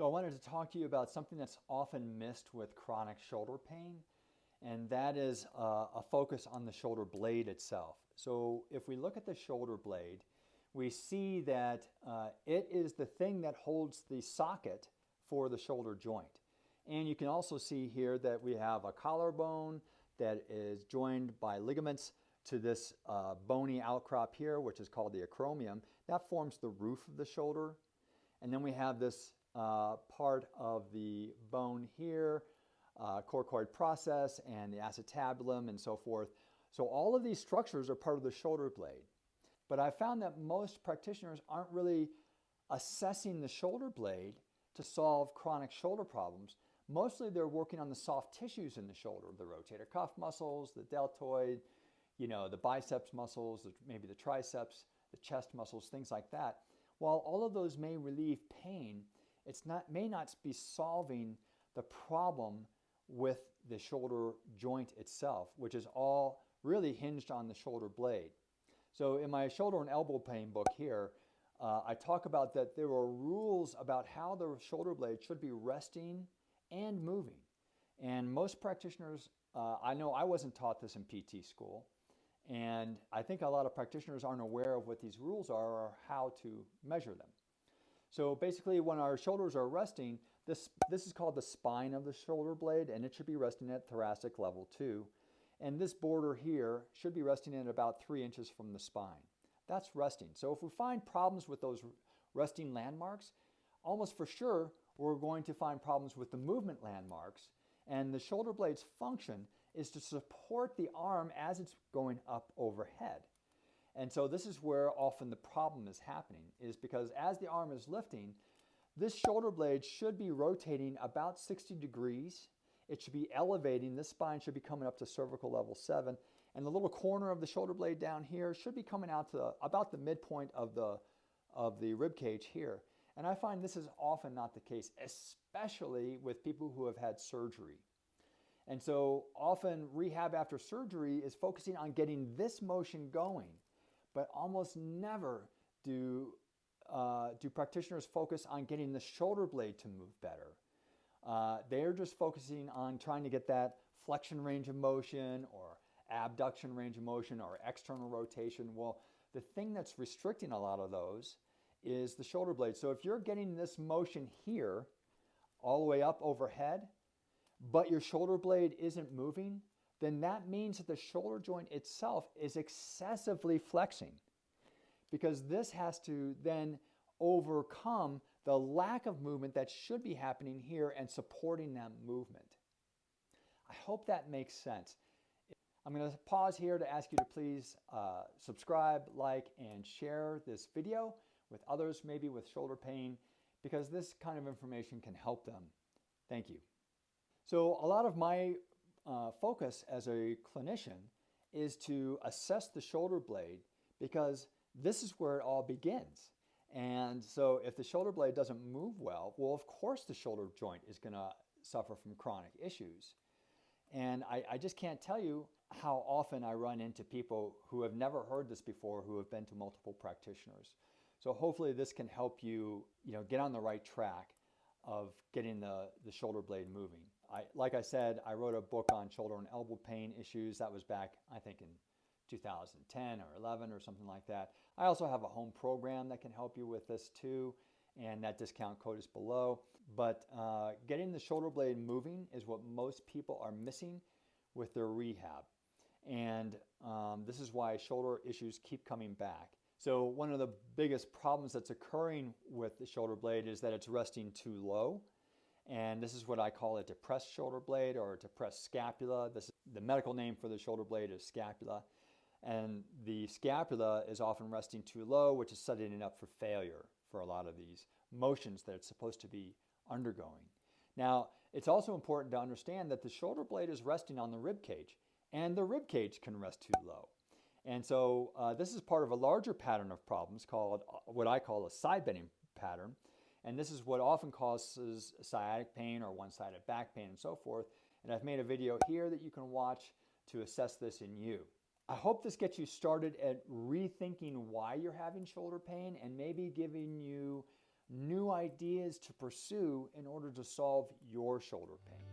So I wanted to talk to you about something that's often missed with chronic shoulder pain, and that is a focus on the shoulder blade itself. So if we look at the shoulder blade, we see that it is the thing that holds the socket for the shoulder joint. And you can also see here that we have a collarbone that is joined by ligaments to this bony outcrop here, which is called the acromion. That forms the roof of the shoulder. And then we have this part of the bone here, coracoid process and the acetabulum and so forth. So all of these structures are part of the shoulder blade. But I found that most practitioners aren't really assessing the shoulder blade to solve chronic shoulder problems. Mostly they're working on the soft tissues in the shoulder, the rotator cuff muscles, the deltoid, the biceps muscles, maybe the triceps, the chest muscles, things like that. While all of those may relieve pain, may not be solving the problem with the shoulder joint itself, which is all really hinged on the shoulder blade. So in my shoulder and elbow pain book here, I talk about that there are rules about how the shoulder blade should be resting and moving. And most practitioners, I know I wasn't taught this in PT school, and I think a lot of practitioners aren't aware of what these rules are or how to measure them. So basically when our shoulders are resting, this is called the spine of the shoulder blade, and it should be resting at thoracic level 2. And this border here should be resting at about 3 inches from the spine. That's resting. So if we find problems with those resting landmarks, almost for sure we're going to find problems with the movement landmarks. And the shoulder blade's function is to support the arm as it's going up overhead. And so this is where often the problem is happening, is because as the arm is lifting, this shoulder blade should be rotating about 60 degrees. It should be elevating. This spine should be coming up to cervical level 7. And the little corner of the shoulder blade down here should be coming out to about the midpoint of the rib cage here. And I find this is often not the case, especially with people who have had surgery. And so often rehab after surgery is focusing on getting this motion going, but almost never do practitioners focus on getting the shoulder blade to move better. They're just focusing on trying to get that flexion range of motion or abduction range of motion or external rotation. Well, the thing that's restricting a lot of those is the shoulder blade. So if you're getting this motion here all the way up overhead, but your shoulder blade isn't moving, then that means that the shoulder joint itself is excessively flexing, because this has to then overcome the lack of movement that should be happening here and supporting that movement. I hope that makes sense. I'm going to pause here to ask you to please subscribe, like, and share this video with others, maybe with shoulder pain, because this kind of information can help them. Thank you. So a lot of my focus as a clinician is to assess the shoulder blade, because this is where it all begins. And so if the shoulder blade doesn't move well, of course the shoulder joint is going to suffer from chronic issues. And I just can't tell you how often I run into people who have never heard this before, who have been to multiple practitioners. So hopefully this can help you, get on the right track of getting the shoulder blade moving. Like I said, I wrote a book on shoulder and elbow pain issues. That was back, I think, in 2010 or 11 or something like that. I also have a home program that can help you with this too, and that discount code is below. But getting the shoulder blade moving is what most people are missing with their rehab. And this is why shoulder issues keep coming back. So one of the biggest problems that's occurring with the shoulder blade is that it's resting too low. And this is what I call a depressed shoulder blade or a depressed scapula. The medical name for the shoulder blade is scapula. And the scapula is often resting too low, which is setting it up for failure for a lot of these motions that it's supposed to be undergoing. Now, it's also important to understand that the shoulder blade is resting on the rib cage, and the rib cage can rest too low. And so this is part of a larger pattern of problems called what I call a side bending pattern. And this is what often causes sciatic pain or one-sided back pain and so forth. And I've made a video here that you can watch to assess this in you. I hope this gets you started at rethinking why you're having shoulder pain and maybe giving you new ideas to pursue in order to solve your shoulder pain.